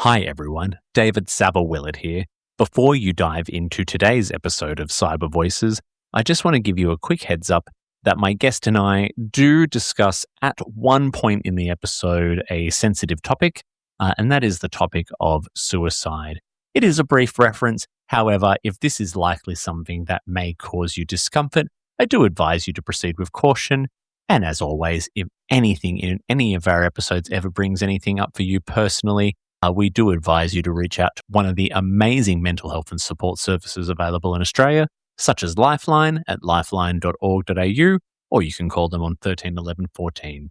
Hi everyone, David Saber-Willett here. Before you dive into today's episode of Cyber Voices, I just want to give you a quick heads up that my guest and I do discuss at one point in the episode a sensitive topic, and that is the topic of suicide. It is a brief reference. However, if this is likely something that may cause you discomfort, I do advise you to proceed with caution. And as always, if anything in any of our episodes ever brings anything up for you personally, we do advise you to reach out to one of the amazing mental health and support services available in Australia, such as Lifeline at lifeline.org.au, or you can call them on 13 11 14.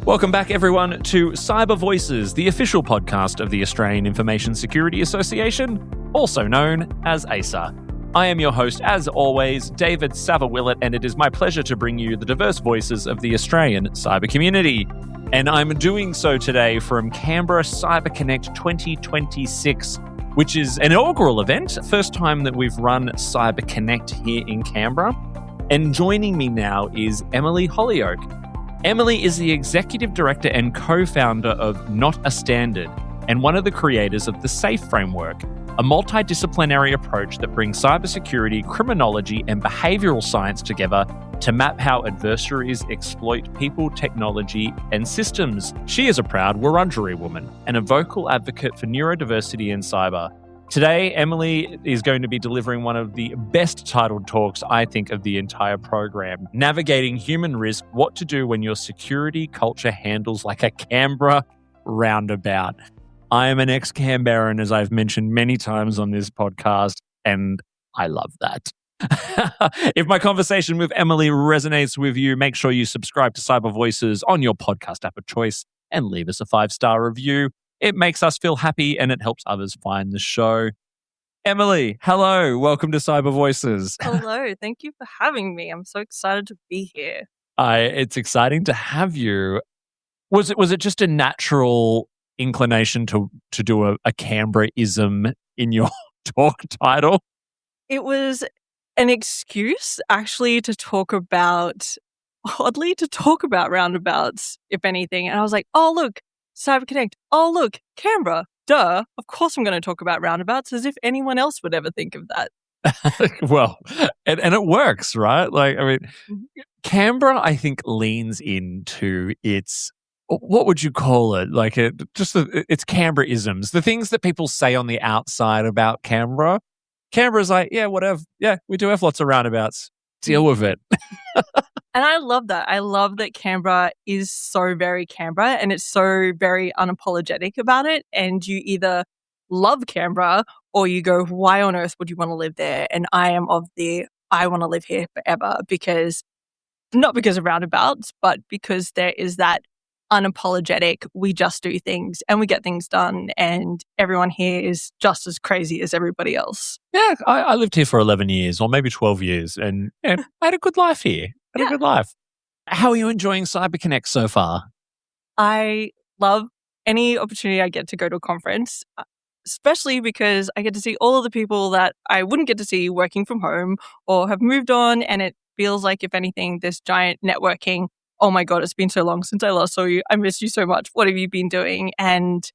Welcome back, everyone, to Cyber Voices, the official podcast of the Australian Information Security Association, also known as ASA. I am your host, as always, David Saber-Willett, and it is my pleasure to bring you the diverse voices of the Australian cyber community. And I'm doing so today from Canberra CyberConnect 2026, which is an inaugural event, first time that we've run CyberConnect here in Canberra. And joining me now is Emily Holyoake. Emily is the Executive Director and Co-Founder of Not a Standard and one of the creators of the SAFE Framework, a multidisciplinary approach that brings cybersecurity, criminology, and behavioural science together to map how adversaries exploit people, technology, and systems. She is a proud Wurundjeri woman and a vocal advocate for neurodiversity in cyber. Today, Emily is going to be delivering one of the best titled talks, I think, of the entire program, Navigating Human Risk, What to Do When Your Security Culture Handles Like a Canberra Roundabout. I am an ex-Canberran, as I've mentioned many times on this podcast, and I love that. If my conversation with Emily resonates with you, make sure you subscribe to Cyber Voices on your podcast app of choice and leave us a 5-star review. It makes us feel happy and it helps others find the show. Emily, hello. Welcome to Cyber Voices. Hello. Thank you for having me. I'm so excited to be here. It's exciting to have you. Was it just a natural inclination to do a Canberra-ism in your talk title? It was an excuse actually to talk about roundabouts, if anything. And I was like, oh, look, CyberConnect. Oh, look, Canberra. Duh. Of course I'm going to talk about roundabouts, as if anyone else would ever think of that. Well, and it works, right? Like, I mean, Canberra, I think, leans into its, what would you call it? Like, it's Canberra-isms. The things that people say on the outside about Canberra. Canberra's like, yeah, whatever. Yeah, we do have lots of roundabouts. Deal with it. And I love that. I love that Canberra is so very Canberra and it's so very unapologetic about it. And you either love Canberra or you go, why on earth would you want to live there? And I am I want to live here forever not because of roundabouts, but because there is that unapologetic, we just do things and we get things done and everyone here is just as crazy as everybody else. Yeah, I lived here for 11 years or maybe 12 years and I had a good life here. A good life. How are you enjoying CyberConnect so far? I love any opportunity I get to go to a conference, especially because I get to see all of the people that I wouldn't get to see working from home or have moved on. And it feels like, if anything, this giant networking. Oh my God, it's been so long since I last saw you. I miss you so much. What have you been doing? And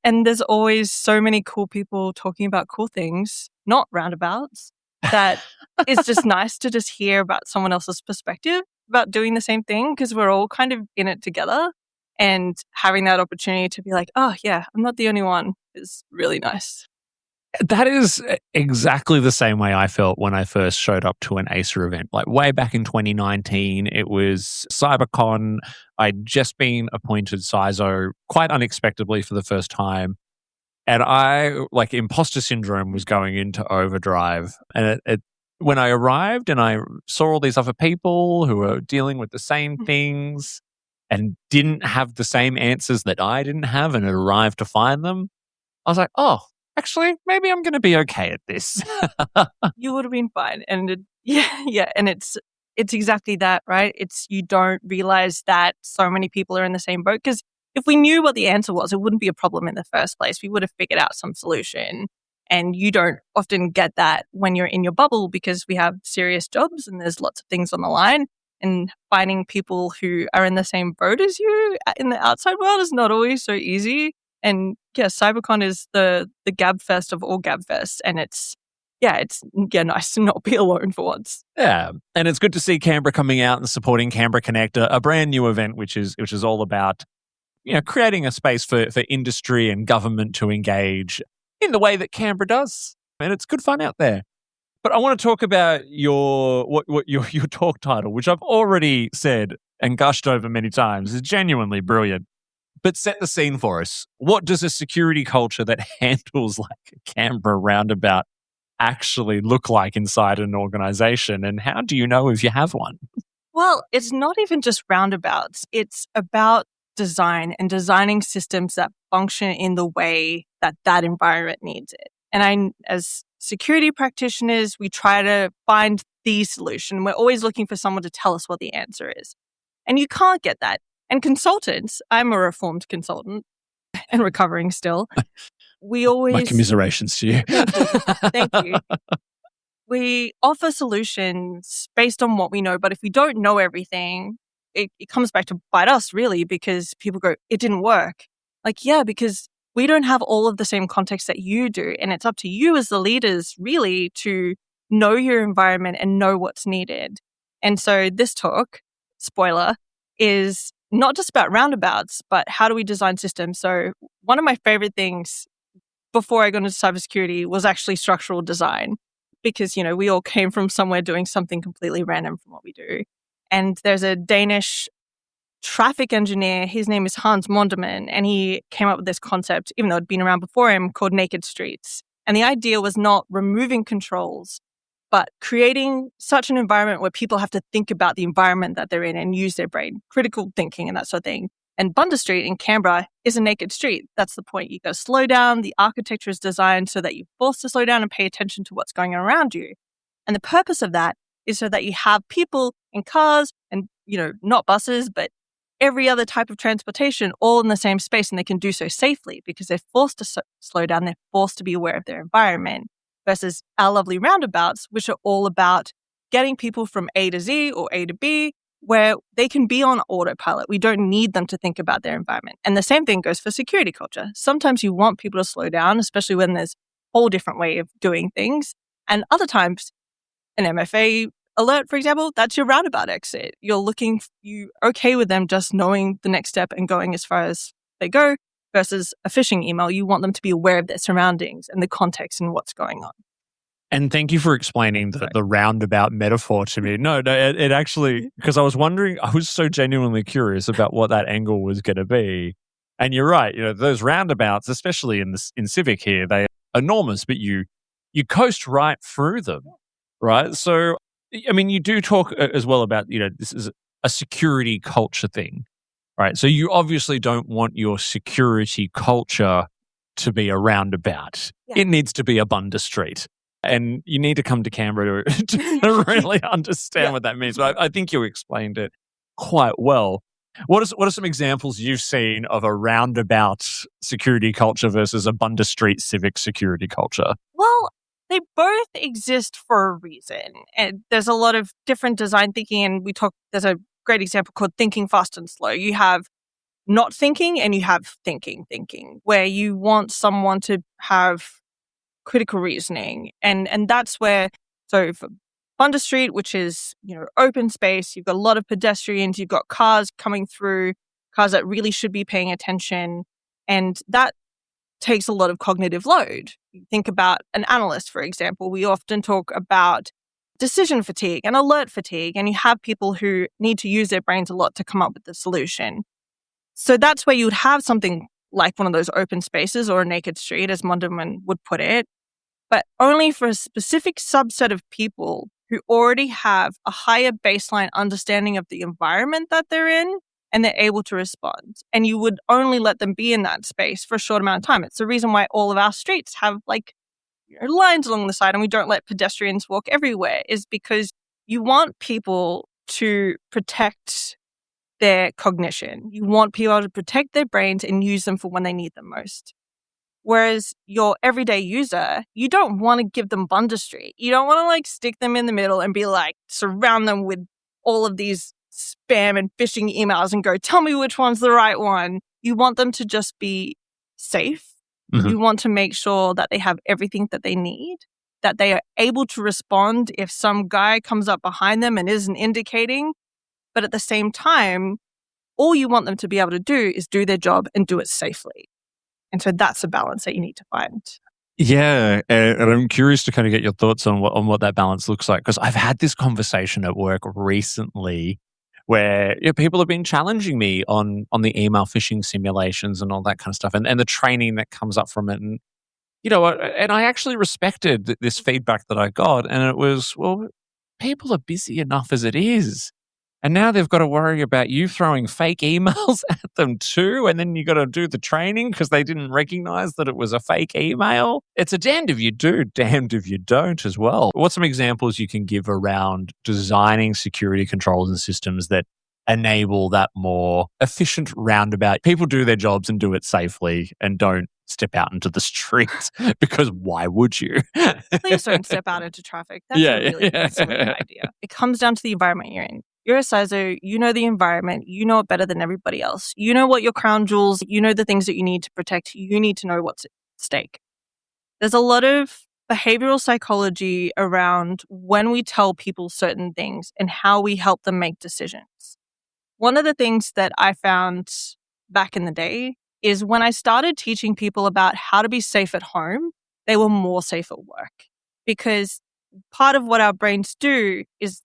there's always so many cool people talking about cool things, not roundabouts. That it's just nice to just hear about someone else's perspective about doing the same thing, because we're all kind of in it together, and having that opportunity to be like, oh yeah, I'm not the only one is really nice. That is exactly the same way I felt when I first showed up to an ASA event. Like way back in 2019, it was CyberCon. I'd just been appointed CISO quite unexpectedly for the first time. And imposter syndrome was going into overdrive. And when I arrived and I saw all these other people who were dealing with the same things, and didn't have the same answers that I didn't have and had arrived to find them, I was like, oh, actually, maybe I'm going to be okay at this. You would have been fine. And yeah. And it's exactly that, right? You don't realize that so many people are in the same boat, because if we knew what the answer was, it wouldn't be a problem in the first place. We would have figured out some solution. And you don't often get that when you're in your bubble, because we have serious jobs and there's lots of things on the line. And finding people who are in the same boat as you in the outside world is not always so easy. And yeah, CyberCon is the gabfest of all gabfests. And it's nice to not be alone for once. Yeah. And it's good to see Canberra coming out and supporting Canberra Connect, a brand new event, which is all about, creating a space for industry and government to engage in the way that Canberra does. And it's good fun out there. But I want to talk about your talk title, which I've already said and gushed over many times, is genuinely brilliant. But set the scene for us. What does a security culture that handles like a Canberra Roundabout actually look like inside an organization? And how do you know if you have one? Well, it's not even just roundabouts. It's about design and designing systems that function in the way that environment needs it. And as security practitioners, we try to find the solution. We're always looking for someone to tell us what the answer is. And you can't get that. And consultants, I'm a reformed consultant and recovering still. We always... My commiserations to you. Thank you. We offer solutions based on what we know, but if we don't know everything, it comes back to bite us, really, because people go, it didn't work. Like, yeah, because we don't have all of the same context that you do. And it's up to you as the leaders, really, to know your environment and know what's needed. And so this talk, spoiler, is not just about roundabouts, but how do we design systems? So one of my favorite things before I got into cybersecurity was actually structural design, because, we all came from somewhere doing something completely random from what we do. And there's a Danish traffic engineer, his name is Hans Monderman, and he came up with this concept, even though it'd been around before him, called naked streets. And the idea was not removing controls, but creating such an environment where people have to think about the environment that they're in and use their brain, critical thinking and that sort of thing. And Bundas Street in Canberra is a naked street. That's the point. You got to slow down. The architecture is designed so that you're forced to slow down and pay attention to what's going on around you. And the purpose of that is so that you have people in cars and, not buses, but every other type of transportation all in the same space, and they can do so safely because they're forced to slow down. They're forced to be aware of their environment, versus our lovely roundabouts, which are all about getting people from A to Z or A to B, where they can be on autopilot. We don't need them to think about their environment. And the same thing goes for security culture. Sometimes you want people to slow down, especially when there's a whole different way of doing things. And other times, an MFA alert, for example, that's your roundabout exit. You okay with them just knowing the next step and going as far as they go, versus a phishing email. You want them to be aware of their surroundings and the context and what's going on. And thank you for explaining the roundabout metaphor to me. No, it actually, because I was wondering, I was so genuinely curious about what that angle was going to be. And you're right, those roundabouts, especially in Civic here, they are enormous, but you coast right through them, right? So, I mean, you do talk as well about, this is a security culture thing, right? So you obviously don't want your security culture to be a roundabout. Yeah. It needs to be a Bundas Street. And you need to come to Canberra to really understand what that means. But I think you explained it quite well. What are some examples you've seen of a roundabout security culture versus a Bundas Street civic security culture? Well, they both exist for a reason. And there's a lot of different design thinking. And there's a great example called thinking fast and slow. You have not thinking and you have thinking, where you want someone to have critical reasoning. And that's where, so for Bundas Street, which is, open space, you've got a lot of pedestrians, you've got cars coming through, cars that really should be paying attention. And that takes a lot of cognitive load. You think about an analyst, for example. We often talk about decision fatigue and alert fatigue, and you have people who need to use their brains a lot to come up with the solution. So that's where you would have something like one of those open spaces or a naked street, as Munderman would put it, but only for a specific subset of people who already have a higher baseline understanding of the environment that they're in and they're able to respond. And you would only let them be in that space for a short amount of time. It's the reason why all of our streets have lines along the side and we don't let pedestrians walk everywhere, is because you want people to protect their cognition. You want people to protect their brains and use them for when they need them most. Whereas your everyday user, you don't want to give them Bunda Street. You don't want to stick them in the middle and be surround them with all of these spam and phishing emails and go, tell me which one's the right one. You want them to just be safe. Mm-hmm. You want to make sure that they have everything that they need, that they are able to respond if some guy comes up behind them and isn't indicating. But at the same time, all you want them to be able to do is do their job and do it safely. And so that's a balance that you need to find. Yeah, and I'm curious to kind of get your thoughts on what that balance looks like, because I've had this conversation at work recently where people have been challenging me on the email phishing simulations and all that kind of stuff, and the training that comes up from it. And and I actually respected this feedback that I got, and it was, well, people are busy enough as it is. And now they've got to worry about you throwing fake emails at them too. And then you got to do the training because they didn't recognize that it was a fake email. It's a damned if you do, damned if you don't as well. What's some examples you can give around designing security controls and systems that enable that more efficient roundabout? People do their jobs and do it safely and don't step out into the streets, because why would you? Please don't step out into traffic. That's a really silly idea. It comes down to the environment you're in. You're a CISO, you know the environment, you know it better than everybody else. You know what your crown jewels, you know the things that you need to protect, you need to know what's at stake. There's a lot of behavioral psychology around when we tell people certain things and how we help them make decisions. One of the things that I found back in the day is when I started teaching people about how to be safe at home, they were more safe at work. Because part of what our brains do is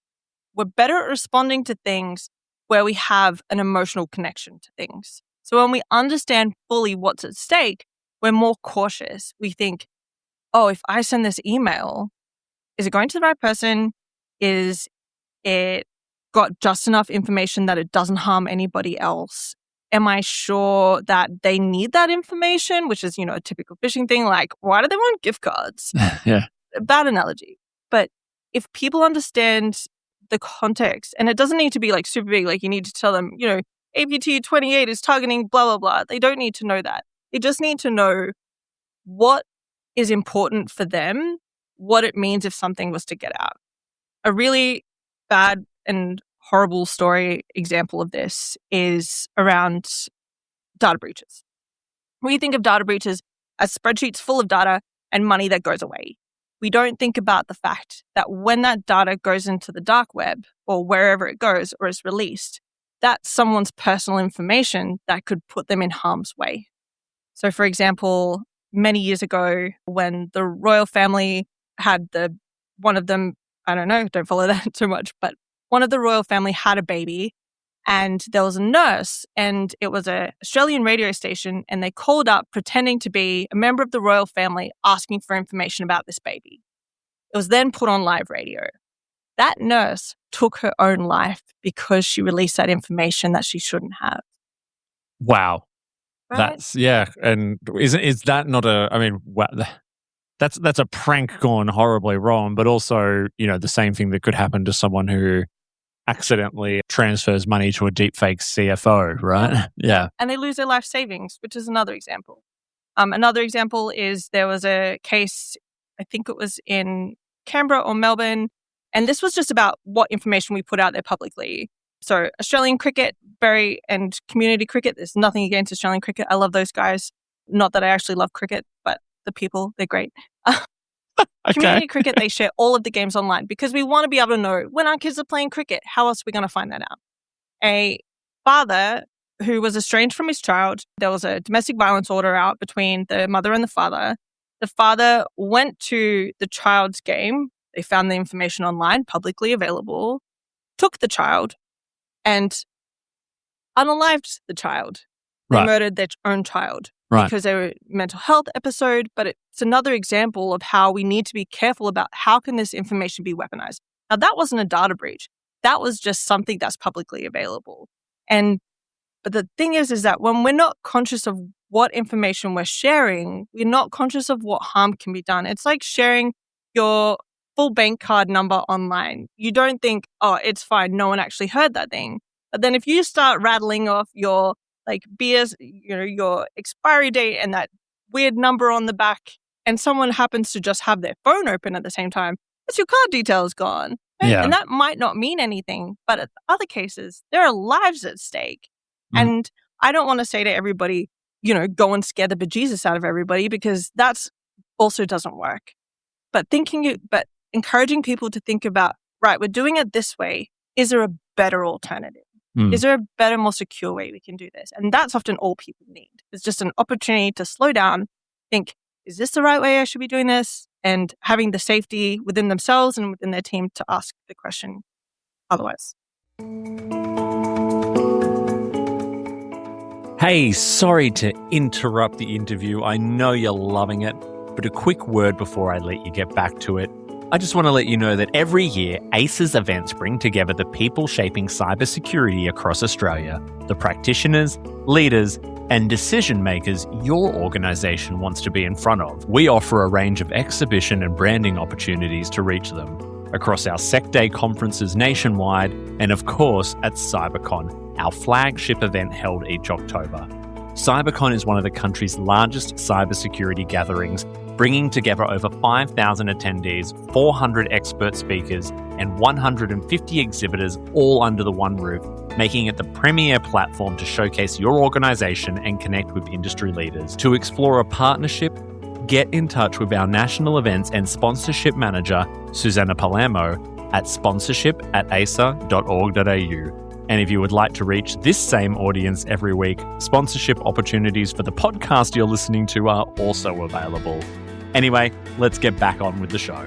we're better at responding to things where we have an emotional connection to things. So when we understand fully what's at stake, we're more cautious. We think, oh, if I send this email, is it going to the right person? Is it got just enough information that it doesn't harm anybody else? Am I sure that they need that information? Which is, a typical phishing thing, like, why do they want gift cards? Yeah. Bad analogy. But if people understand the context, and it doesn't need to be super big, you need to tell them, APT 28 is targeting blah, blah, blah. They don't need to know that. They just need to know what is important for them, what it means if something was to get out. A really bad and horrible story example of this is around data breaches. We think of data breaches as spreadsheets full of data and money that goes away. We don't think about the fact that when that data goes into the dark web or wherever it goes or is released, that's someone's personal information that could put them in harm's way. So, for example, many years ago, when the royal family had one of them, I don't know, don't follow that too much, but one of the royal family had a baby, and there was a nurse, and it was an Australian radio station, and they called up pretending to be a member of the royal family asking for information about this baby. It was then put on live radio. That nurse took her own life because she released that information that she shouldn't have. Wow. Right? And is that not that's a prank gone horribly wrong, but also, the same thing that could happen to someone who accidentally transfers money to a deepfake CFO, right? Yeah. And they lose their life savings, which is another example. Another example is there was a case, I think it was in Canberra or Melbourne, and this was just about what information we put out there publicly. So Australian cricket, and community cricket, there's nothing against Australian cricket. I love those guys. Not that I actually love cricket, but the people, they're great. Okay. Community cricket, they share all of the games online because we want to be able to know when our kids are playing cricket. How else are we going to find that out? A father who was estranged from his child, there was a domestic violence order out between the mother and the father. The father went to the child's game. They found the information online, publicly available, took the child and unalived the child. They Right. murdered their own child. Right. Because they were a mental health episode, but it's another example of how we need to be careful about how can this information be weaponized. Now, that wasn't a data breach. That was just something that's publicly available. And But the thing is that when we're not conscious of what information we're sharing, we're not conscious of what harm can be done. It's like sharing your full bank card number online. You don't think, oh, it's fine, no one actually heard that thing. But then if you start rattling off your BS, your expiry date and that weird number on the back, and someone happens to just have their phone open at the same time, that's your card details gone. Right? Yeah. And that might not mean anything, but in other cases, there are lives at stake. And I don't want to say to everybody, go and scare the bejesus out of everybody, because that's also doesn't work. But encouraging people to think about, right, we're doing it this way. Is there a better alternative? Is there a better, more secure way we can do this? And that's often all people need. It's just an opportunity to slow down, think, is this the right way I should be doing this? And having the safety within themselves and within their team to ask the question otherwise. Hey, sorry to interrupt the interview. I know you're loving it, but a quick word before I let you get back to it. I just want to let you know that every year, ACES events bring together the people shaping cybersecurity across Australia, the practitioners, leaders, and decision makers your organisation wants to be in front of. We offer a range of exhibition and branding opportunities to reach them across our Sec Day conferences nationwide, and of course at CyberCon, our flagship event held each October. CyberCon is one of the country's largest cybersecurity gatherings, bringing together over 5,000 attendees, 400 expert speakers, and 150 exhibitors all under the one roof, making it the premier platform to showcase your organisation and connect with industry leaders. To explore a partnership, get in touch with our national events and sponsorship manager, Susanna Palermo, at sponsorship@asa.org.au. And if you would like to reach this same audience every week, sponsorship opportunities for the podcast you're listening to are also available. Anyway, let's get back on with the show.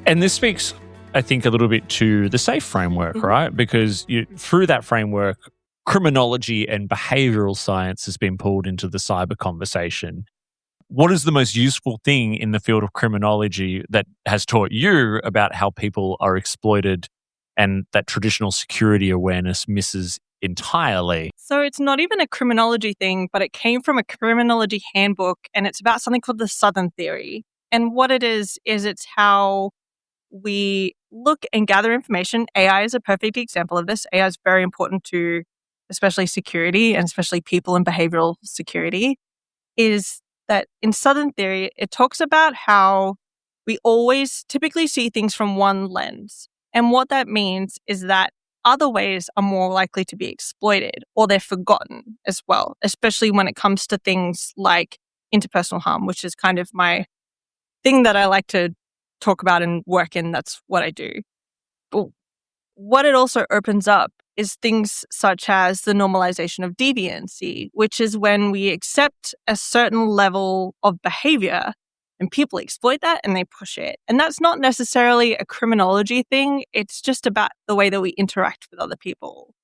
And this speaks, I think, a little bit to the SAFE framework, right? Because through that framework, criminology and behavioural science has been pulled into the cyber conversation. What is the most useful thing in the field of criminology that has taught you about how people are exploited and that traditional security awareness misses entirely? So it's not even a criminology thing, but it came from a criminology handbook, and it's about something called the Southern Theory. And what it is it's how we look and gather information. AI is a perfect example of this. AI is very important to especially security and especially people and behavioral security, is that in Southern Theory, it talks about how we always typically see things from one lens. And what that means is that other ways are more likely to be exploited, or they're forgotten as well, especially when it comes to things like interpersonal harm, which is kind of my thing that I like to talk about and work in. That's what I do. But what it also opens up is things such as the normalization of deviancy, which is when we accept a certain level of behavior and people exploit that and they push it. And that's not necessarily a criminology thing. It's just about the way that we interact with other people.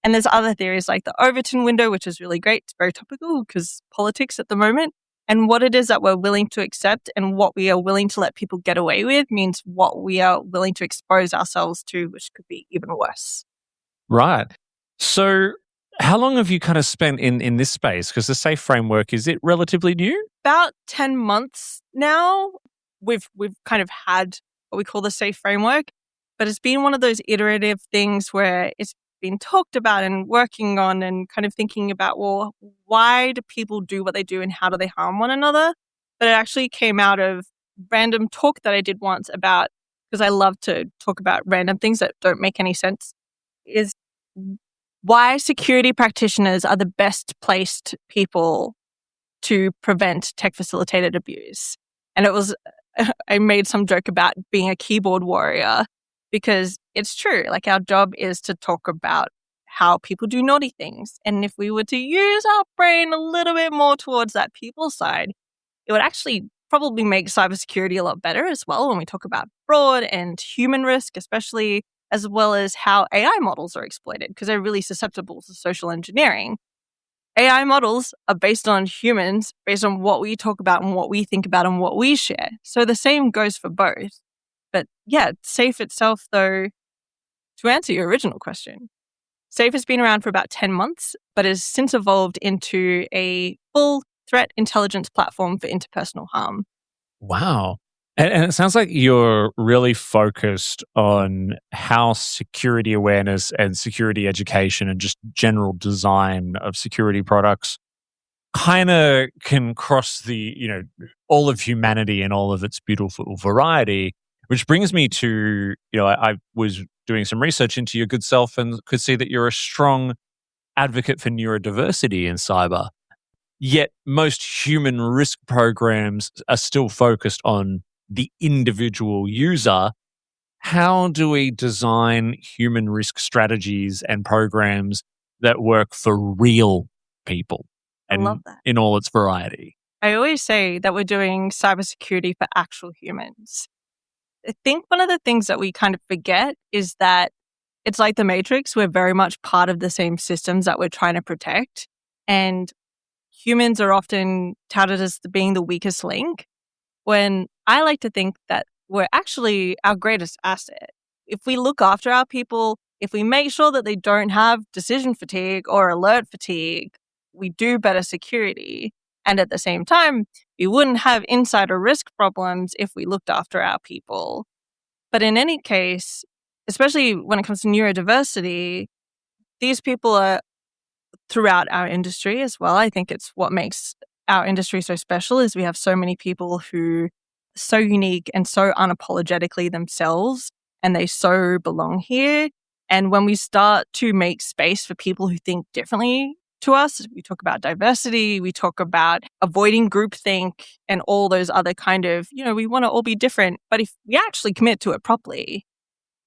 And there's other theories like the Overton window, which is really great. It's very topical because politics at the moment. And what it is that we're willing to accept and what we are willing to let people get away with means what we are willing to expose ourselves to, which could be even worse. Right. So how long have you kind of spent in this space? Because the SAFE framework, is it relatively new? About 10 months now. We've kind of had what we call the SAFE framework, but it's been one of those iterative things where it's been talked about and working on and kind of thinking about, well, why do people do what they do and how do they harm one another? But it actually came out of random talk that I did once about, because I love to talk about random things that don't make any sense, is why security practitioners are the best placed people to prevent tech-facilitated abuse. And it was, I made some joke about being a keyboard warrior, because it's true. Like, our job is to talk about how people do naughty things. And if we were to use our brain a little bit more towards that people side, it would actually probably make cybersecurity a lot better as well when we talk about fraud and human risk, especially, as well as how AI models are exploited, because they're really susceptible to social engineering. AI models are based on humans, based on what we talk about and what we think about and what we share. So the same goes for both. But yeah, SAFE itself, though, To answer your original question, SAFE has been around for about 10 months, but has since evolved into a full threat intelligence platform for interpersonal harm. Wow. And it sounds like you're really focused on how security awareness and security education and just general design of security products kind of can cross all of humanity and all of its beautiful variety, which brings me to, I was doing some research into your good self and could see that you're a strong advocate for neurodiversity in cyber. Yet most human risk programs are still focused on the individual user. How do we design human risk strategies and programs that work for real people I love and that. in all its variety? I always say that we're doing cybersecurity for actual humans. I think one of the things that we kind of forget is that it's like the Matrix. We're very much part of the same systems that we're trying to protect. And humans are often touted as being the weakest link, when I like to think that we're actually our greatest asset. If we look after our people, if we make sure that they don't have decision fatigue or alert fatigue, we do better security. And at the same time, we wouldn't have insider risk problems if we looked after our people. But in any case, especially when it comes to neurodiversity, these people are throughout our industry as well. I think it's what makes our industry so special is we have so many people who are so unique and so unapologetically themselves, and they so belong here. And when we start to make space for people who think differently to us, we talk about diversity, we talk about avoiding groupthink and all those other kind of, we want to all be different. But if we actually commit to it properly,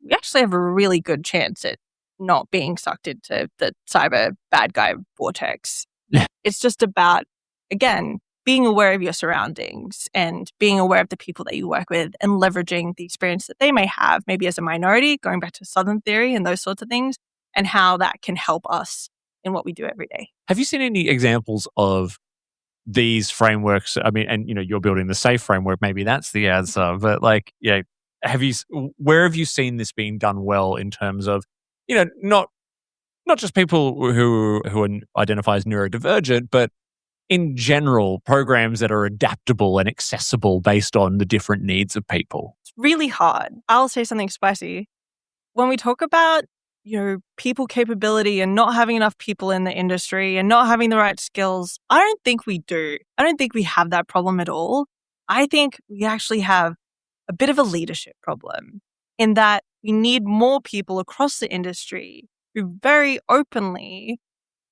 we actually have a really good chance at not being sucked into the cyber bad guy vortex. Yeah. It's just about, again, being aware of your surroundings and being aware of the people that you work with and leveraging the experience that they may have, maybe as a minority, going back to Southern theory and those sorts of things, and how that can help us in what we do every day. Have you seen any examples of these frameworks? I mean, and you're building the SAFE framework, maybe that's the answer, but where have you seen this being done well in terms of, not just people who identify as neurodivergent, but in general, programs that are adaptable and accessible based on the different needs of people? It's really hard. I'll say something spicy. When we talk about, people capability and not having enough people in the industry and not having the right skills, I don't think we do. I don't think we have that problem at all. I think we actually have a bit of a leadership problem in that we need more people across the industry who very openly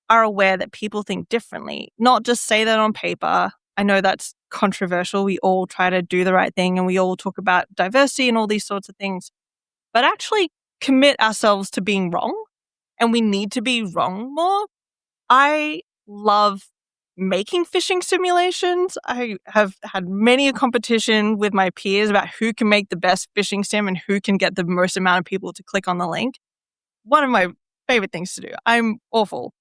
are aware that people think differently, not just say that on paper. I know that's controversial. We all try to do the right thing and we all talk about diversity and all these sorts of things, but actually commit ourselves to being wrong, and we need to be wrong more. I love making phishing simulations. I have had many a competition with my peers about who can make the best phishing sim and who can get the most amount of people to click on the link. One of my favorite things to do. I'm awful.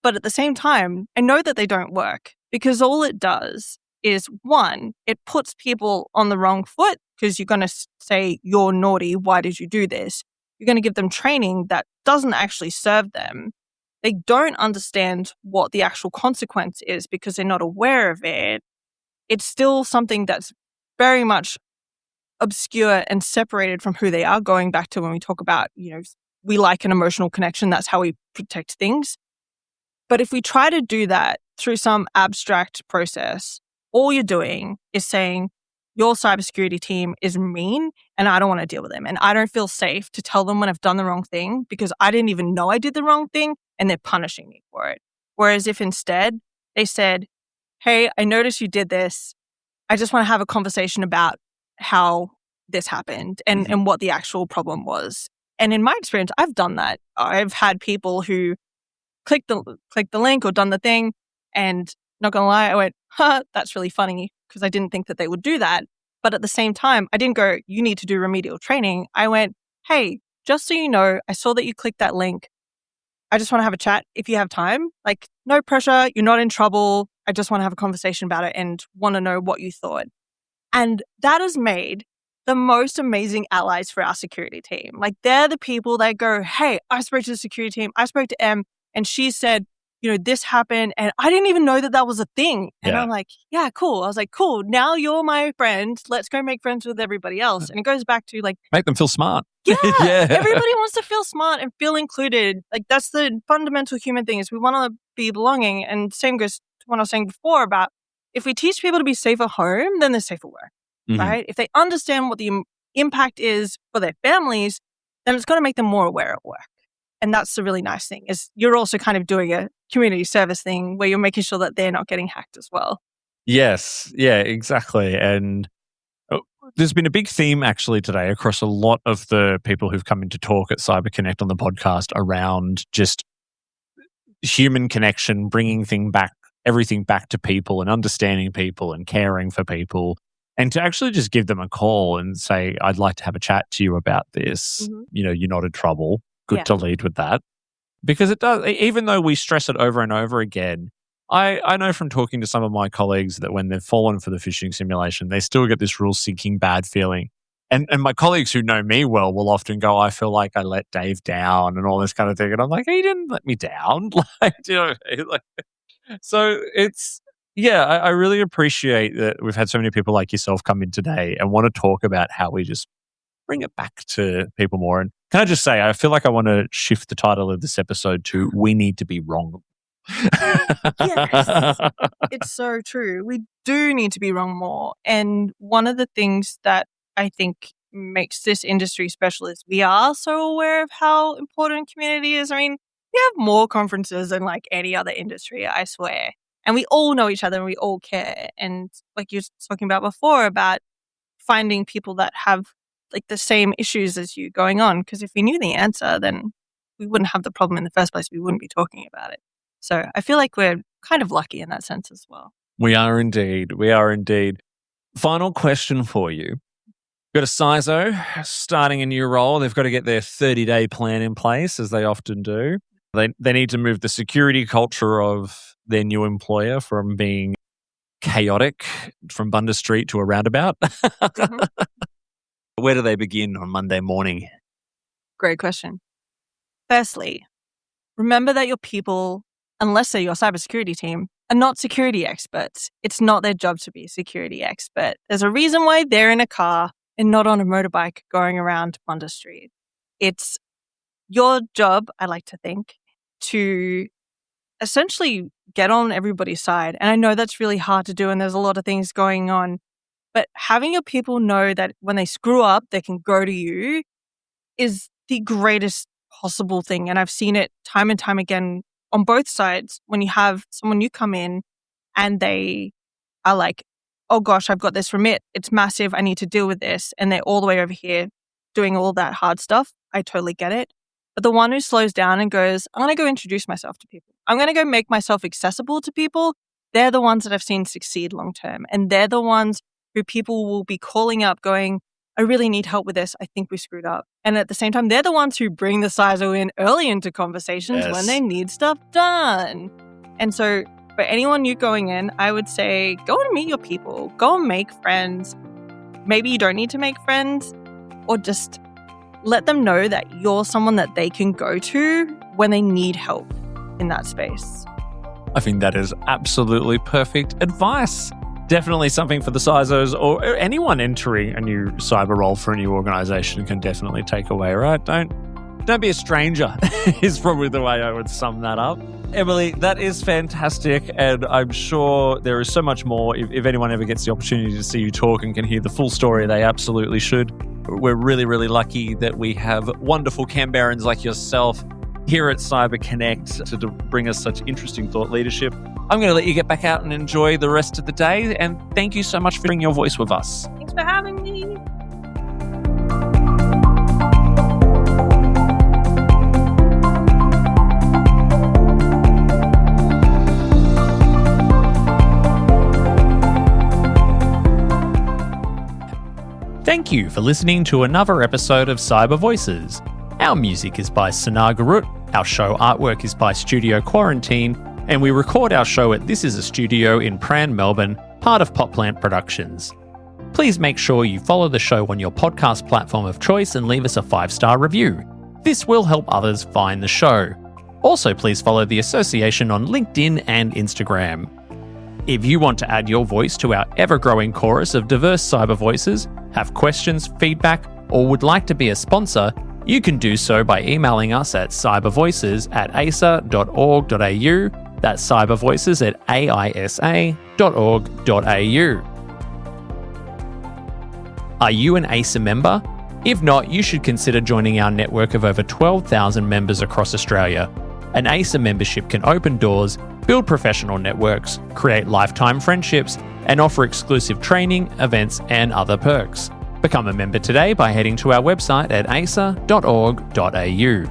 But at the same time, I know that they don't work because all it does is, one, it puts people on the wrong foot because you're going to say, you're naughty, why did you do this? You're going to give them training that doesn't actually serve them. They don't understand what the actual consequence is because they're not aware of it. It's still something that's very much obscure and separated from who they are, going back to when we talk about, we like an emotional connection. That's how we protect things. But if we try to do that through some abstract process, all you're doing is saying, your cybersecurity team is mean and I don't want to deal with them. And I don't feel safe to tell them when I've done the wrong thing because I didn't even know I did the wrong thing and they're punishing me for it. Whereas if instead they said, hey, I noticed you did this. I just want to have a conversation about how this happened and what the actual problem was. And in my experience, I've done that. I've had people who clicked the link or done the thing, and not gonna lie, I went, that's really funny, because I didn't think that they would do that. But at the same time, I didn't go, you need to do remedial training. I went, hey, just so you know, I saw that you clicked that link. I just want to have a chat if you have time. Like, no pressure, you're not in trouble. I just want to have a conversation about it and want to know what you thought. And that has made the most amazing allies for our security team. Like, they're the people that go, hey, I spoke to the security team. I spoke to Em, and she said, this happened, and I didn't even know that was a thing. And I'm like, yeah, cool. I was like, cool. Now you're my friend. Let's go make friends with everybody else. And it goes back to make them feel smart. Yeah. Everybody wants to feel smart and feel included. Like, that's the fundamental human thing, is we want to be belonging. And same goes to what I was saying before about, if we teach people to be safe at home, then they're safe at work, right? If they understand what the impact is for their families, then it's going to make them more aware at work. And that's the really nice thing, is you're also kind of doing a community service thing where you're making sure that they're not getting hacked as well. Yes. Yeah, exactly. And there's been a big theme actually today across a lot of the people who've come in to talk at CyberConnect on the podcast around just human connection, bringing everything back to people and understanding people and caring for people. And to actually just give them a call and say, I'd like to have a chat to you about this. You're not in trouble. Good to lead with that. Because it does, even though we stress it over and over again, I know from talking to some of my colleagues that when they've fallen for the phishing simulation, they still get this real sinking bad feeling. And my colleagues who know me well will often go, I feel like I let Dave down and all this kind of thing. And I'm like, he didn't let me down. So it's, I really appreciate that we've had so many people like yourself come in today and want to talk about how we just bring it back to people more. And can I just say, I feel like I want to shift the title of this episode to We Need to Be Wrong. Yes, it's so true. We do need to be wrong more. And one of the things that I think makes this industry special is we are so aware of how important community is. I mean, we have more conferences than any other industry, I swear. And we all know each other and we all care. And like you were talking about before, about finding people that have the same issues as you going on. Because if we knew the answer, then we wouldn't have the problem in the first place. We wouldn't be talking about it. So I feel like we're kind of lucky in that sense as well. We are indeed. Final question for you. Got a CISO starting a new role. They've got to get their 30-day plan in place, as they often do. They need to move the security culture of their new employer from being chaotic from Bundas Street to a roundabout. Where do they begin on Monday morning? Great question. Firstly, remember that your people, unless they're your cybersecurity team, are not security experts. It's not their job to be a security expert. There's a reason why they're in a car and not on a motorbike going around Bundas Street. It's your job, I like to think, to essentially get on everybody's side. And I know that's really hard to do and there's a lot of things going on. But having your people know that when they screw up, they can go to you is the greatest possible thing. And I've seen it time and time again on both sides. When you have someone new come in and they are like, oh gosh, I've got this from it. It's massive. I need to deal with this. And they're all the way over here doing all that hard stuff. I totally get it. But the one who slows down and goes, I'm going to go introduce myself to people. I'm going to go make myself accessible to people. They're the ones that I've seen succeed long term. And they're the ones who people will be calling up going, I really need help with this. I think we screwed up. And at the same time, they're the ones who bring the CISO in early into conversations when they need stuff done. And so for anyone new going in, I would say go and meet your people. Go and make friends. Maybe you don't need to make friends, or just let them know that you're someone that they can go to when they need help in that space. I think that is absolutely perfect advice. Definitely something for the CISOs or anyone entering a new cyber role for a new organization can definitely take away, right? Don't be a stranger is probably the way I would sum that up. Emily, that is fantastic. And I'm sure there is so much more. If anyone ever gets the opportunity to see you talk and can hear the full story, they absolutely should. We're really, really lucky that we have wonderful Canberrans like yourself here at CyberConnect to bring us such interesting thought leadership. I'm going to let you get back out and enjoy the rest of the day. And thank you so much for sharing your voice with us. Thanks for having me. Thank you for listening to another episode of Cyber Voices. Our music is by Sanar Garut, our show artwork is by Studio Quarantine, and we record our show at This Is a Studio in Pran, Melbourne, part of Pot Plant Productions. please make sure you follow the show on your podcast platform of choice and leave us a 5-star review. This will help others find the show. Also, please follow the association on LinkedIn and Instagram. If you want to add your voice to our ever-growing chorus of diverse cyber voices, have questions, feedback, or would like to be a sponsor, you can do so by emailing us at cybervoices@asa.org.au. That's cybervoices@aisa.org.au. Are you an ASA member? If not, you should consider joining our network of over 12,000 members across Australia. An ASA membership can open doors, build professional networks, create lifetime friendships, and offer exclusive training, events, and other perks. Become a member today by heading to our website at asa.org.au.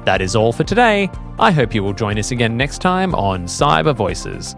That is all for today. I hope you will join us again next time on Cyber Voices.